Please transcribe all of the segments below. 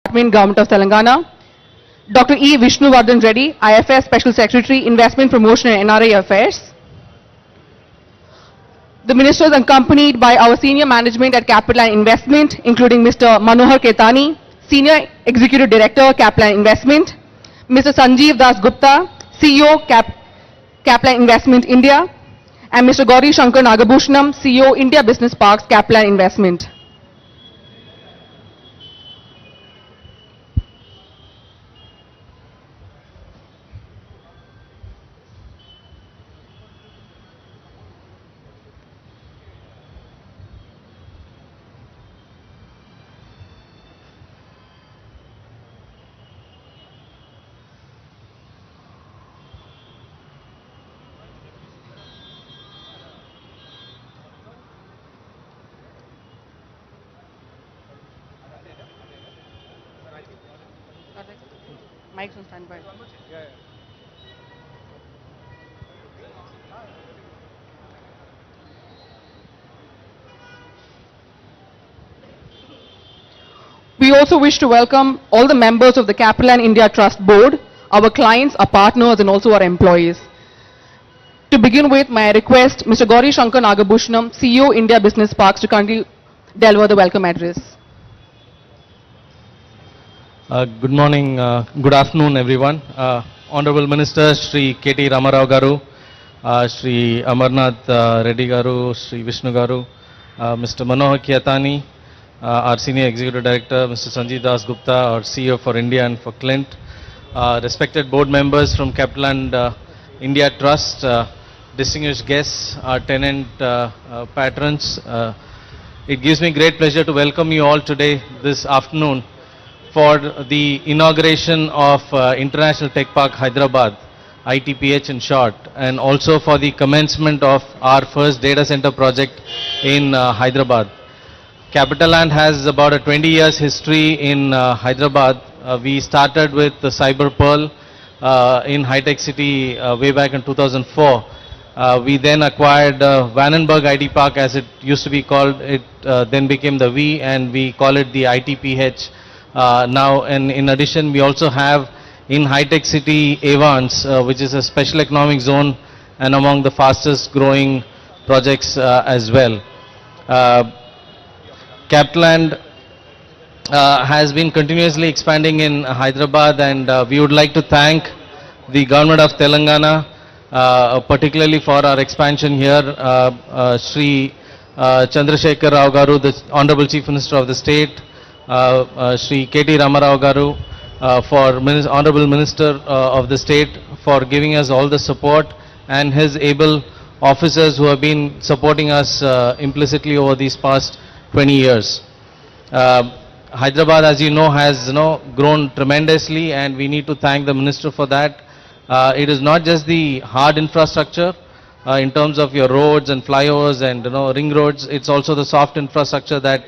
Government of Telangana. Dr. E. Vishnuvardhan Reddy, IFS Special Secretary, Investment Promotion and NRI Affairs. The Minister is accompanied by our senior management at Capital and Investment, including Mr. Manohar Ketani, Senior Executive Director, Capital and Investment, Mr. Sanjeev Das Gupta, CEO, Capital and Investment India, and Mr. �𝐺𝐄𝐼𝐒, CEO, India Business Parks, Capital and Investment. Mike's on standby. We also wish to welcome all the members of the Capital and India Trust Board, our clients, our partners, and also our employees. To begin with, may I request Mr. 𝐺𝐿𝐼𝐒, CEO, India Business Parks, to kindly deliver the welcome address. Good morning, good afternoon everyone. Honorable Minister Shri KT Ramarao Garu, Shri Amarnath Reddy Garu, Shri Vishnu Garu, Mr. Manohar Ketani, our Senior Executive Director, Mr. Sanjeev Das Gupta, our CEO for India and for 𝐶𝐿INT, respected board members from Capital and India Trust, distinguished guests, our tenant patrons. It gives me great pleasure to welcome you all today, this afternoon, for the inauguration of International Tech Park Hyderabad, ITPH in short, and also for the commencement of our first data center project in Hyderabad. Capitaland has about a 20 years history in Hyderabad. We started with the Cyber Pearl in High-Tech City way back in 2004. We then acquired Vandenberg IT Park, as it used to be called. It then became the V, and we call it the ITPH. Now, and in addition, we also have in High-Tech City Evans, which is a special economic zone and among the fastest growing projects as well. Capitaland has been continuously expanding in Hyderabad, and we would like to thank the Government of Telangana, particularly for our expansion here. Shri Chandrasekhar Rao Garu, the Honorable Chief Minister of the State, Shri KT Ramarao Garu, Honorable Minister of the State, for giving us all the support, and his able officers who have been supporting us implicitly over these past 20 years. Hyderabad, as you know, has grown tremendously, and we need to thank the Minister for that. It is not just the hard infrastructure in terms of your roads and flyovers and ring roads. It's also the soft infrastructure that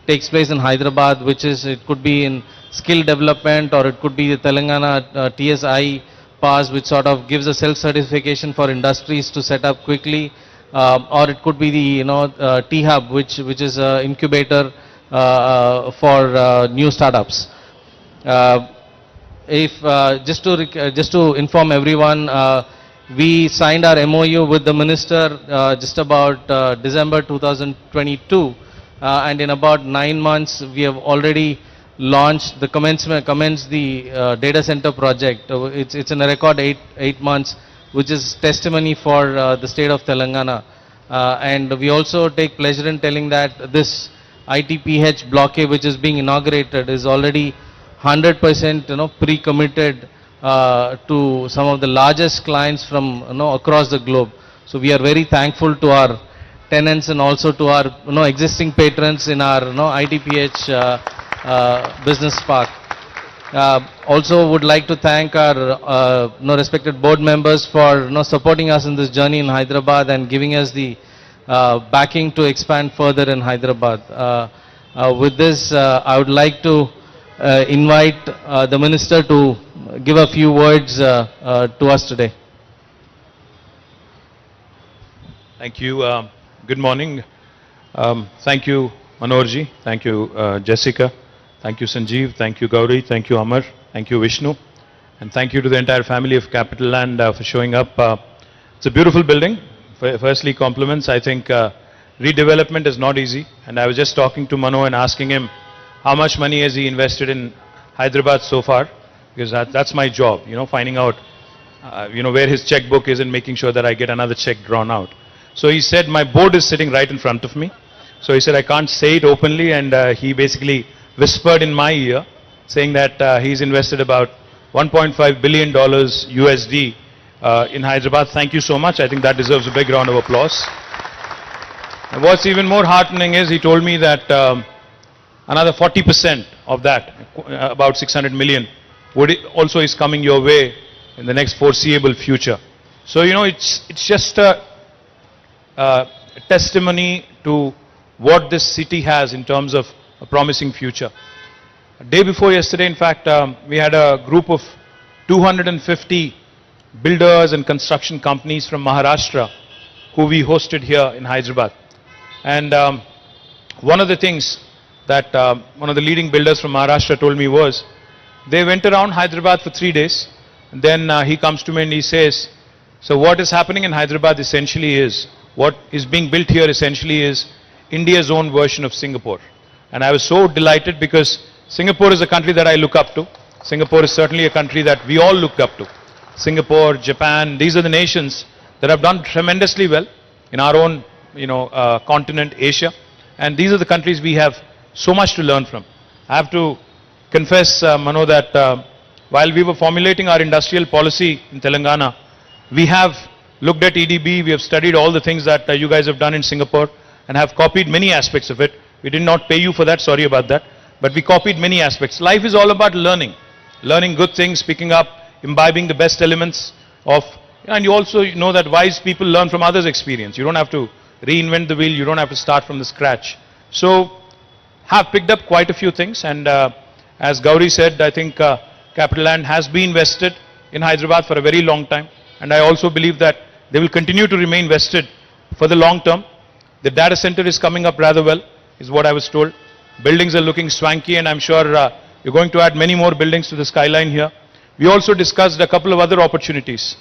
takes place in Hyderabad, which is, it could be in skill development, or it could be the Telangana TSI pass, which sort of gives a self-certification for industries to set up quickly, or it could be the T-Hub, which is an incubator for new startups. Just to inform everyone, we signed our MOU with the Minister just about December 2022. And in about 9 months, we have already launched the commenced the data center project. It's in a record 8 months, which is testimony for the state of Telangana. And we also take pleasure in telling that this ITPH Block A, which is being inaugurated, is already 100% pre-committed to some of the largest clients from across the globe. So we are very thankful to our tenants and also to our existing patrons in our ITPH business park. Also would like to thank our respected board members for supporting us in this journey in Hyderabad and giving us the backing to expand further in Hyderabad. With this, I would like to invite the Minister to give a few words to us today. Thank you. Good morning. Thank you, Manoharji. Thank you, Jessica. Thank you, Sanjeev. Thank you, Gauri. Thank you, Amar. Thank you, Vishnu. And thank you to the entire family of Capital Land for showing up. It's a beautiful building. Firstly, compliments. I think redevelopment is not easy. And I was just talking to Mano and asking him how much money has he invested in Hyderabad so far, because that's my job, finding out, where his checkbook is and making sure that I get another check drawn out. So he said, my board is sitting right in front of me. So he said, I can't say it openly, and he basically whispered in my ear, saying that he's invested about $1.5 billion USD in Hyderabad. Thank you so much. I think that deserves a big round of applause. And what's even more heartening is he told me that another 40% of that, about 600 million, also is coming your way in the next foreseeable future. So, it's just a testimony to what this city has in terms of a promising future. Day before yesterday, in fact, we had a group of 250 builders and construction companies from Maharashtra who we hosted here in Hyderabad. And one of the things that one of the leading builders from Maharashtra told me was, they went around Hyderabad for 3 days, and then he comes to me and he says, so what is happening in Hyderabad essentially is, what is being built here essentially is India's own version of Singapore. And I was so delighted because Singapore is a country that I look up to. Singapore is certainly a country that we all look up to. Singapore, Japan, these are the nations that have done tremendously well in our own, continent, Asia. And these are the countries we have so much to learn from. I have to confess, Mano, that while we were formulating our industrial policy in Telangana, we have looked at EDB, we have studied all the things that you guys have done in Singapore and have copied many aspects of it. We did not pay you for that, sorry about that. But we copied many aspects. Life is all about learning. Learning good things, picking up, imbibing the best elements of, and you also know that wise people learn from others' experience. You don't have to reinvent the wheel, you don't have to start from the scratch. So, have picked up quite a few things, and as Gauri said, I think Capital Land has been vested in Hyderabad for a very long time, and I also believe that they will continue to remain vested for the long term. The data center is coming up rather well, is what I was told. Buildings are looking swanky, and I'm sure you're going to add many more buildings to the skyline here. We also discussed a couple of other opportunities.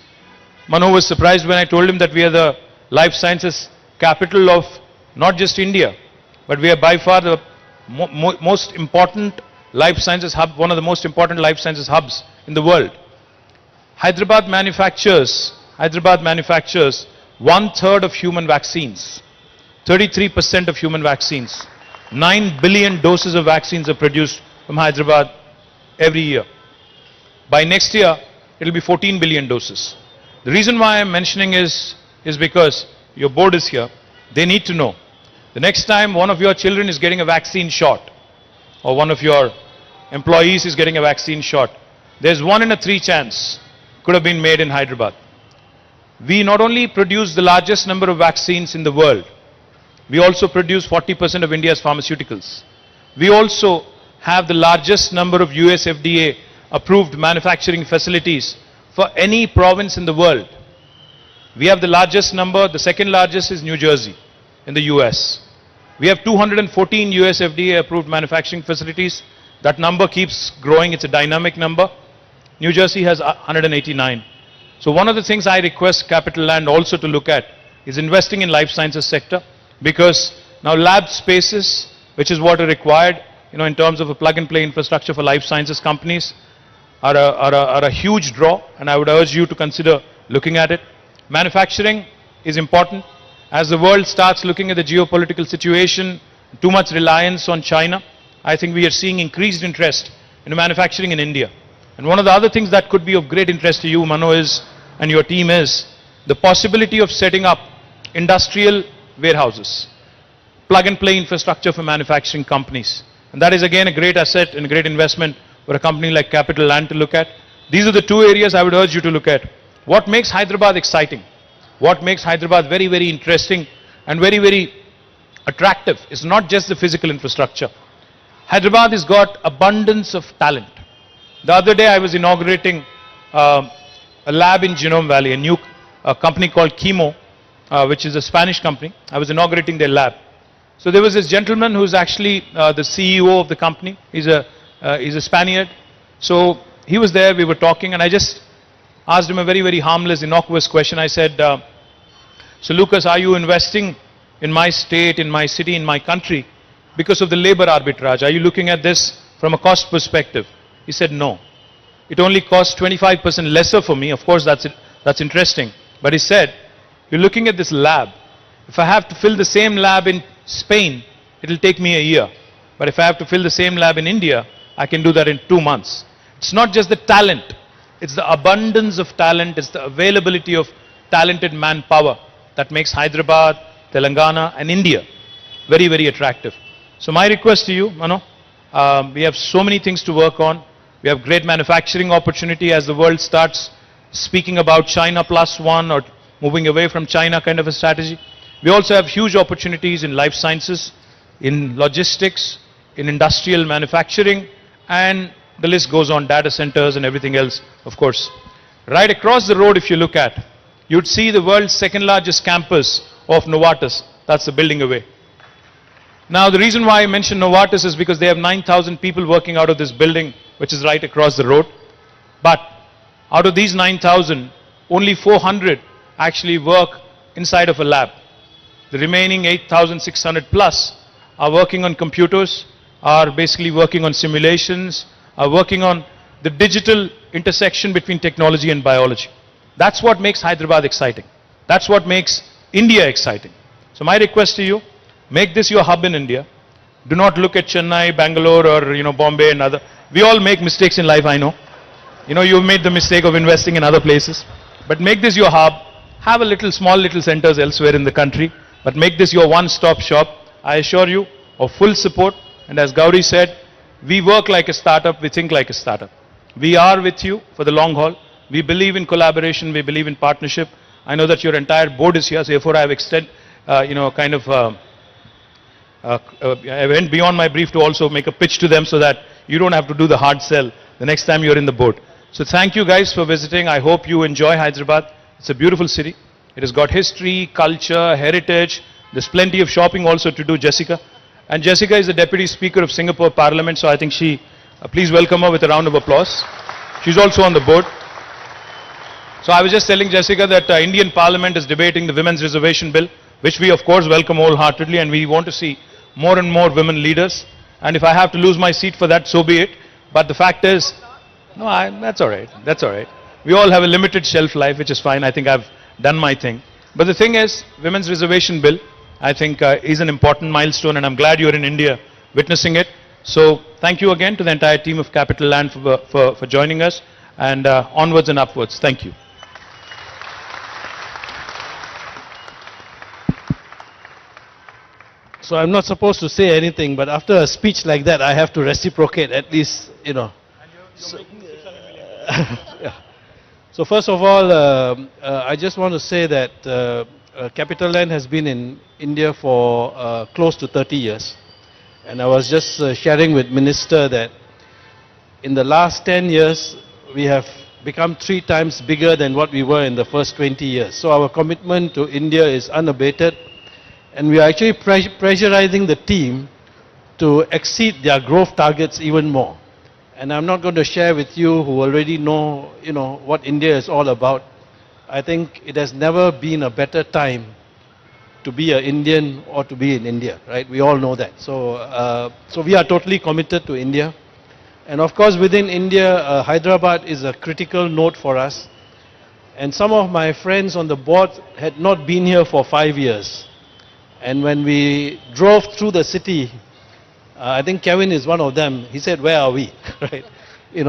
Mano was surprised when I told him that we are the life sciences capital of not just India, but we are by far the most important life sciences hub, one of the most important life sciences hubs in the world. Hyderabad manufactures 1/3 of human vaccines, 33% of human vaccines. 9 billion doses of vaccines are produced from Hyderabad every year. By next year, it will be 14 billion doses. The reason why I'm mentioning is because your board is here. They need to know. The next time one of your children is getting a vaccine shot, or one of your employees is getting a vaccine shot, there's 1 in 3 chance could have been made in Hyderabad. We not only produce the largest number of vaccines in the world, we also produce 40% of India's pharmaceuticals. We also have the largest number of US FDA approved manufacturing facilities for any province in the world. We have the largest number, the second largest is New Jersey in the US. We have 214 US FDA approved manufacturing facilities. That number keeps growing, it's a dynamic number. New Jersey has 189. So one of the things I request Capital Land also to look at is investing in life sciences sector, because now lab spaces, which is what are required, in terms of a plug-and-play infrastructure for life sciences companies, are a huge draw, and I would urge you to consider looking at it. Manufacturing is important. As the world starts looking at the geopolitical situation, too much reliance on China, I think we are seeing increased interest in manufacturing in India. And one of the other things that could be of great interest to you, Mano, and your team is the possibility of setting up industrial warehouses, plug-and-play infrastructure for manufacturing companies. And that is again a great asset and a great investment for a company like Capital Land to look at. These are the 2 areas I would urge you to look at. What makes Hyderabad exciting? What makes Hyderabad very, very interesting and very, very attractive is not just the physical infrastructure. Hyderabad has got abundance of talent. The other day I was inaugurating a lab in Genome Valley, a new company called 𝐚𝐚𝐤𝐿, which is a Spanish company. I was inaugurating their lab. So there was this gentleman who's actually the CEO of the company. He's a He's a Spaniard. So he was there, we were talking, and I just asked him a very, very harmless, innocuous question. I said, so Lucas, are you investing in my state, in my city, in my country because of the labor arbitrage? Are you looking at this from a cost perspective? He said, no. It only costs 25% lesser for me. Of course, that's interesting. But he said, you're looking at this lab. If I have to fill the same lab in Spain, it'll take me a year. But if I have to fill the same lab in India, I can do that in 2 months. It's not just the talent. It's the abundance of talent. It's the availability of talented manpower that makes Hyderabad, Telangana and India very, very attractive. So my request to you, Mano, we have so many things to work on. We have great manufacturing opportunity as the world starts speaking about China +1 or moving away from China kind of a strategy. We also have huge opportunities in life sciences, in logistics, in industrial manufacturing, and the list goes on, data centers and everything else, of course. Right across the road, if you look at, you'd see the world's second largest campus of Novartis. That's the building away. Now, the reason why I mention Novartis is because they have 9,000 people working out of this building, which is right across the road. But out of these 9,000, only 400 actually work inside of a lab. The remaining 8,600 plus are working on computers, are basically working on simulations, are working on the digital intersection between technology and biology. That's what makes Hyderabad exciting. That's what makes India exciting. So my request to you, make this your hub in India. Do not look at Chennai, Bangalore or Bombay and other. We all make mistakes in life, I know. You've made the mistake of investing in other places. But make this your hub. Have a small little centers elsewhere in the country. But make this your one-stop shop. I assure you of full support. And as Gauri said, we work like a startup, we think like a startup. We are with you for the long haul. We believe in collaboration, we believe in partnership. I know that your entire board is here, so therefore I have I went beyond my brief to also make a pitch to them so that you don't have to do the hard sell the next time you're in the board. So thank you guys for visiting. I hope you enjoy Hyderabad. It's a beautiful city. It has got history, culture, heritage. There's plenty of shopping also to do, Jessica. And Jessica is the Deputy Speaker of Singapore Parliament, so I think please welcome her with a round of applause. She's also on the board. So I was just telling Jessica that Indian Parliament is debating the Women's Reservation Bill, which we of course welcome wholeheartedly, and we want to see more and more women leaders. And if I have to lose my seat for that, so be it. But the fact is, that's all right. That's all right. We all have a limited shelf life, which is fine. I think I've done my thing. But the thing is, Women's Reservation Bill, I think is an important milestone, and I'm glad you're in India witnessing it. So thank you again to the entire team of Capital Land for joining us, and onwards and upwards. Thank you. So I'm not supposed to say anything, but after a speech like that, I have to reciprocate at least, So, yeah. So first of all, I just want to say that Capital Land has been in India for close to 30 years. And I was just sharing with Minister that in the last 10 years, we have become 3 times bigger than what we were in the first 20 years. So our commitment to India is unabated. And we are actually pressurizing the team to exceed their growth targets even more. And I'm not going to share with you who already know, what India is all about. I think it has never been a better time to be an Indian or to be in India, right? We all know that. So we are totally committed to India. And of course, within India, Hyderabad is a critical node for us. And some of my friends on the board had not been here for 5 years. And when we drove through the city, I think Kevin is one of them. He said, "Where are we?" Right?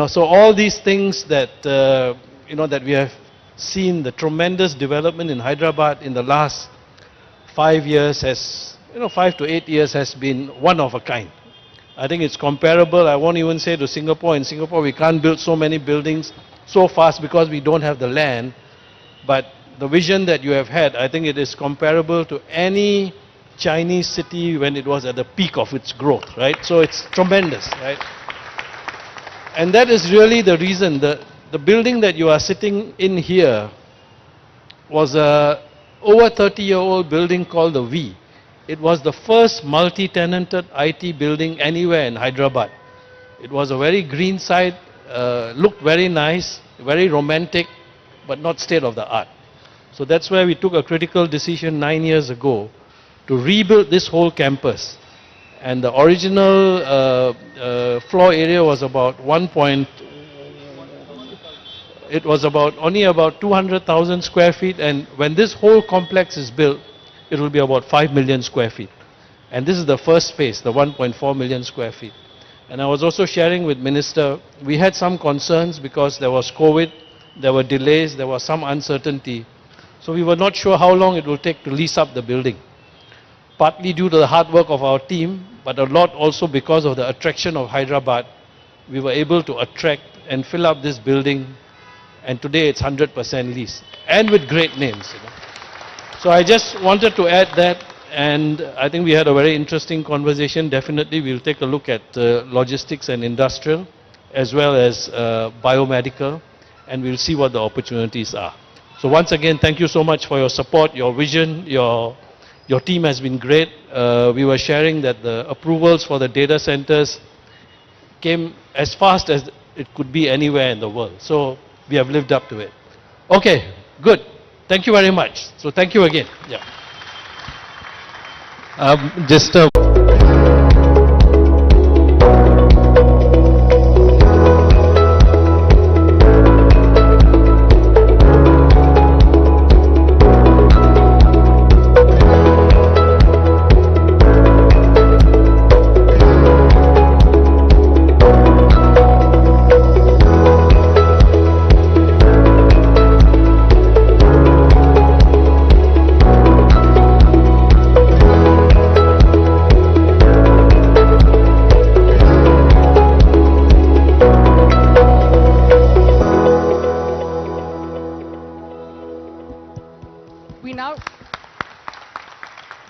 So all these things that that we have seen, the tremendous development in Hyderabad in the last 5 years 5 to 8 years has been one of a kind. I think it's comparable. I won't even say to Singapore. In Singapore, we can't build so many buildings so fast because we don't have the land. But the vision that you have had, I think it is comparable to any Chinese city when it was at the peak of its growth, right? So it's tremendous, right? And that is really the reason. The building that you are sitting in here was a over 30-year-old building called the It was the first multi-tenanted IT building anywhere in Hyderabad. It was a very green site, looked very nice, very romantic, but not state of the art. So that's why we took a critical decision 9 years ago to rebuild this whole campus. And the original floor area was about it was only about 200,000 square feet, and when this whole complex is built, it will be about 5 million square feet. And this is the first phase, the 1.4 million square feet. And I was also sharing with Minister, we had some concerns because there was COVID, there were delays, there was some uncertainty. So we were not sure how long it will take to lease up the building. Partly due to the hard work of our team, but a lot also because of the attraction of Hyderabad, we were able to attract and fill up this building, and today it's 100% leased, and with great names. So I just wanted to add that, and I think we had a very interesting conversation. Definitely we'll take a look at logistics and industrial, as well as biomedical, and we'll see what the opportunities are. So once again, thank you so much for your support, your vision, your team has been great. We were sharing that the approvals for the data centers came as fast as it could be anywhere in the world. So we have lived up to it. Okay, good. Thank you very much. So thank you again. Yeah. Just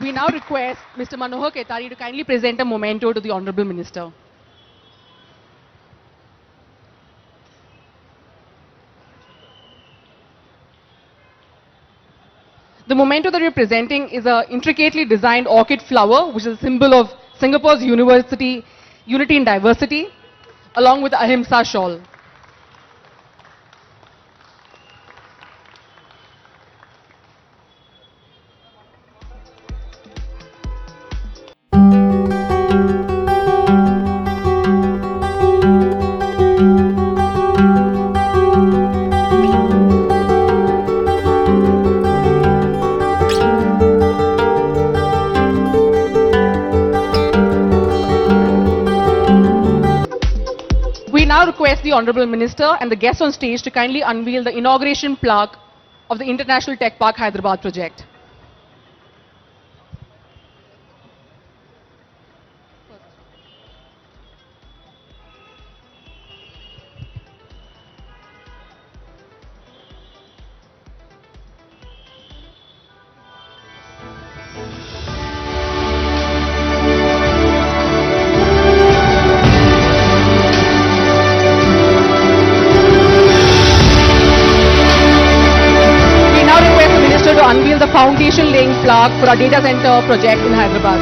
we now request Mr. Manohar Ketani to kindly present a memento to the Honorable Minister. The memento that we are presenting is an intricately designed orchid flower, which is a symbol of Singapore's unity in diversity, along with the Ahimsa shawl. We now request the Honorable Minister and the guests on stage to kindly unveil the inauguration plaque of the International Tech Park Hyderabad project. To unveil the foundation laying plaque for our data center project in Hyderabad.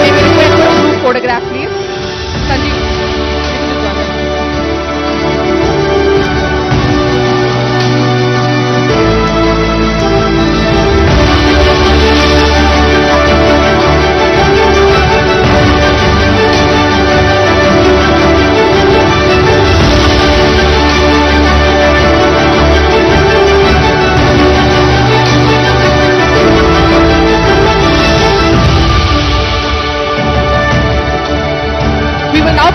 May we request for a group photograph, please? Sanjeev, if you could join us.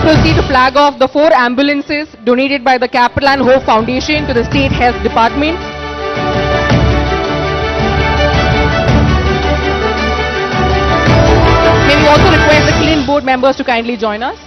Proceed to flag off the 4 ambulances donated by the 𝐚𝐴 Foundation to the State Health Department. May we also request the clean board members to kindly join us.